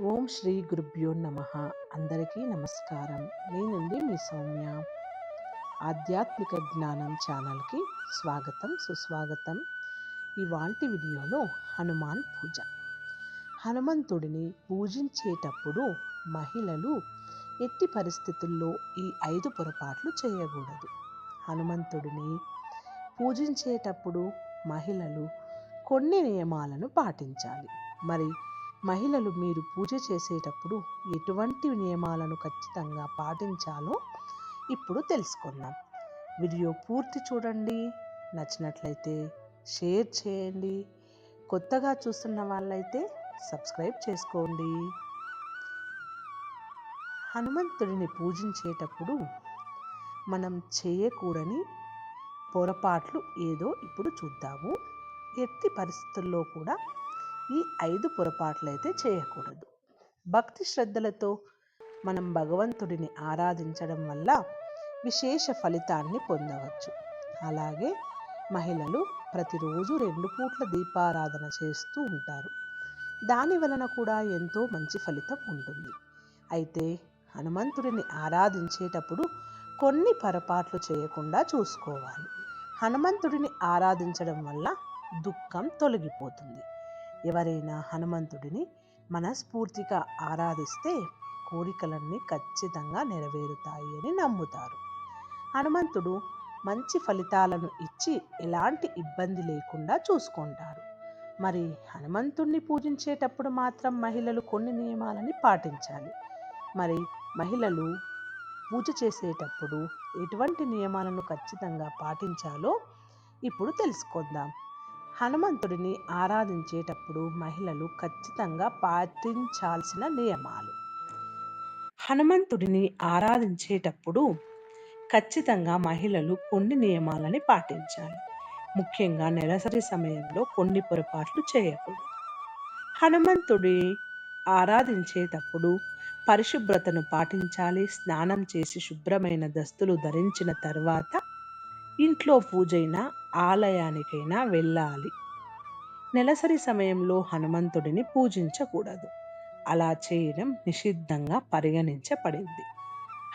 ఓం శ్రీ గురుభ్యో నమః. అందరికీ నమస్కారం. నేనండి మీ సౌమ్య. ఆధ్యాత్మిక జ్ఞానం ఛానల్కి స్వాగతం, సుస్వాగతం. ఇవాల్టి వీడియోలో హనుమాన్ పూజ. హనుమంతుడిని పూజించేటప్పుడు మహిళలు ఎట్టి పరిస్థితుల్లో ఈ 5 పొరపాట్లు చేయకూడదు. హనుమంతుడిని పూజించేటప్పుడు మహిళలు కొన్ని నియమాలను పాటించాలి. మరి మహిళలు మీరు పూజ చేసేటప్పుడు ఎటువంటి నియమాలను ఖచ్చితంగా పాటించాలో ఇప్పుడు తెలుసుకుందాం. వీడియో పూర్తి చూడండి. నచ్చినట్లయితే షేర్ చేయండి. కొత్తగా చూస్తున్న వాళ్ళైతే సబ్స్క్రైబ్ చేసుకోండి. హనుమంతుడిని పూజించేటప్పుడు మనం చేయకూడని పొరపాట్లు ఏదో ఇప్పుడు చూద్దాము. ఎట్టి పరిస్థితుల్లో కూడా ఈ 5 పొరపాట్లు అయితే చేయకూడదు. భక్తి శ్రద్ధలతో మనం భగవంతుడిని ఆరాధించడం వల్ల విశేష ఫలితాన్ని పొందవచ్చు. అలాగే మహిళలు ప్రతిరోజు 2 పూట్ల దీపారాధన చేస్తూ ఉంటారు. దాని వలన కూడా ఎంతో మంచి ఫలితం ఉంటుంది. అయితే హనుమంతుడిని ఆరాధించేటప్పుడు కొన్ని పొరపాట్లు చేయకుండా చూసుకోవాలి. హనుమంతుడిని ఆరాధించడం వల్ల దుఃఖం తొలగిపోతుంది. ఎవరైనా హనుమంతుడిని మనస్ఫూర్తిగా ఆరాధిస్తే కోరికలన్నీ ఖచ్చితంగా నెరవేరుతాయి అని నమ్ముతారు. హనుమంతుడు మంచి ఫలితాలను ఇచ్చి ఎలాంటి ఇబ్బంది లేకుండా చూసుకుంటారు. మరి హనుమంతుడిని పూజించేటప్పుడు మాత్రం మహిళలు కొన్ని నియమాలని పాటించాలి. మరి మహిళలు పూజ చేసేటప్పుడు ఎటువంటి నియమాలను ఖచ్చితంగా పాటించాలో ఇప్పుడు తెలుసుకుందాం. హనుమంతుడిని ఆరాధించేటప్పుడు మహిళలు ఖచ్చితంగా పాటించాల్సిన నియమాలు. హనుమంతుడిని ఆరాధించేటప్పుడు ఖచ్చితంగా మహిళలు కొన్ని నియమాలని పాటించాలి. ముఖ్యంగా నెలసరి సమయంలో కొన్ని పొరపాట్లు చేయకూడదు. హనుమంతుడి ఆరాధించేటప్పుడు పరిశుభ్రతను పాటించాలి. స్నానం చేసి శుభ్రమైన దుస్తులు ధరించిన తర్వాత ఇంట్లో పూజైనా ఆలయానికైనా వెళ్ళాలి. నెలసరి సమయంలో హనుమంతుడిని పూజించకూడదు. అలా చేయడం నిషిద్ధంగా పరిగణించబడింది.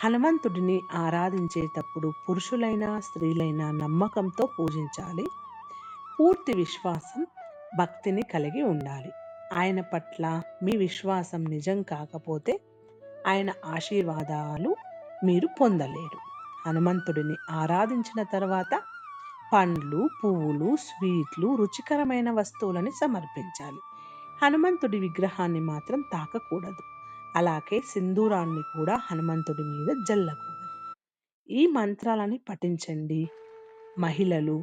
హనుమంతుడిని ఆరాధించేటప్పుడు పురుషులైనా స్త్రీలైనా నమ్మకంతో పూజించాలి. పూర్తి విశ్వాసం, భక్తిని కలిగి ఉండాలి. ఆయన పట్ల మీ విశ్వాసం నిజం కాకపోతే ఆయన ఆశీర్వాదాలు మీరు పొందలేరు. హనుమంతుడిని ఆరాధించిన తర్వాత పండ్లు, పువ్వులు, స్వీట్లు, రుచికరమైన వస్తువులని సమర్పించాలి. హనుమంతుడి విగ్రహాన్ని మాత్రం తాకకూడదు. అలాగే సింధూరాన్ని కూడా హనుమంతుడి మీద జల్లకూడదు. ఈ మంత్రాలని పఠించండి. మహిళలు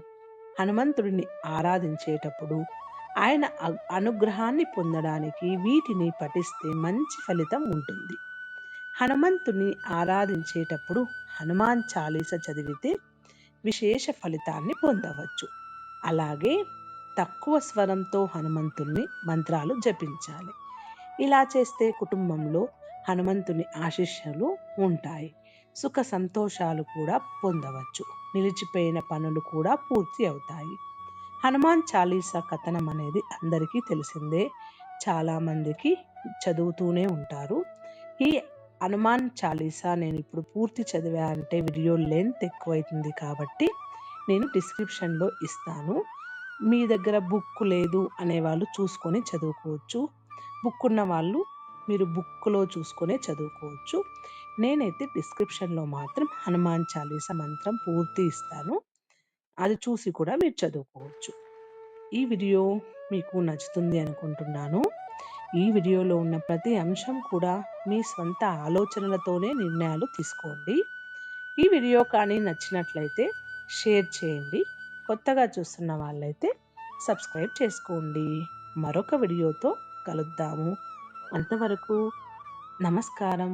హనుమంతుడిని ఆరాధించేటప్పుడు ఆయన అనుగ్రహాన్ని పొందడానికి వీటిని పఠిస్తే మంచి ఫలితం ఉంటుంది. హనుమంతుని ఆరాధించేటప్పుడు హనుమాన్ చాలీస చదివితే విశేష ఫలితాన్ని పొందవచ్చు. అలాగే తక్కువ స్వరంతో హనుమంతుని మంత్రాలు జపించాలి. ఇలా చేస్తే కుటుంబంలో హనుమంతుని ఆశీస్సులు ఉంటాయి. సుఖ సంతోషాలు కూడా పొందవచ్చు. నిలిచిపోయిన పనులు కూడా పూర్తి అవుతాయి. హనుమాన్ చాలీసా కథనం అనేది అందరికీ తెలిసిందే. చాలా మందికి చదువుతూనే ఉంటారు. ఈ హనుమాన్ చాలీసా నేను ఇప్పుడు పూర్తి చదివా అంటే వీడియో లెంత్ ఎక్కువైతుంది కాబట్టి నేను డిస్క్రిప్షన్లో ఇస్తాను. మీ దగ్గర బుక్ లేదు అనేవాళ్ళు చూసుకొని చదువుకోవచ్చు. బుక్ ఉన్న వాళ్ళు మీరు బుక్లో చూసుకొని చదువుకోవచ్చు. నేనైతే డిస్క్రిప్షన్లో మాత్రం హనుమాన్ చాలీసా మంత్రం పూర్తి ఇస్తాను. అది చూసి కూడా మీరు చదువుకోవచ్చు. ఈ వీడియో మీకు నచ్చుతుంది అనుకుంటున్నాను. ఈ వీడియోలో ఉన్న ప్రతి అంశం కూడా మీ స్వంత ఆలోచనలతోనే నిర్ణయాలు తీసుకోండి. ఈ వీడియో కానీ నచ్చినట్లయితే షేర్ చేయండి. కొత్తగా చూస్తున్న వాళ్ళైతే సబ్స్క్రైబ్ చేసుకోండి. మరొక వీడియోతో కలుద్దాము. అంతవరకు నమస్కారం.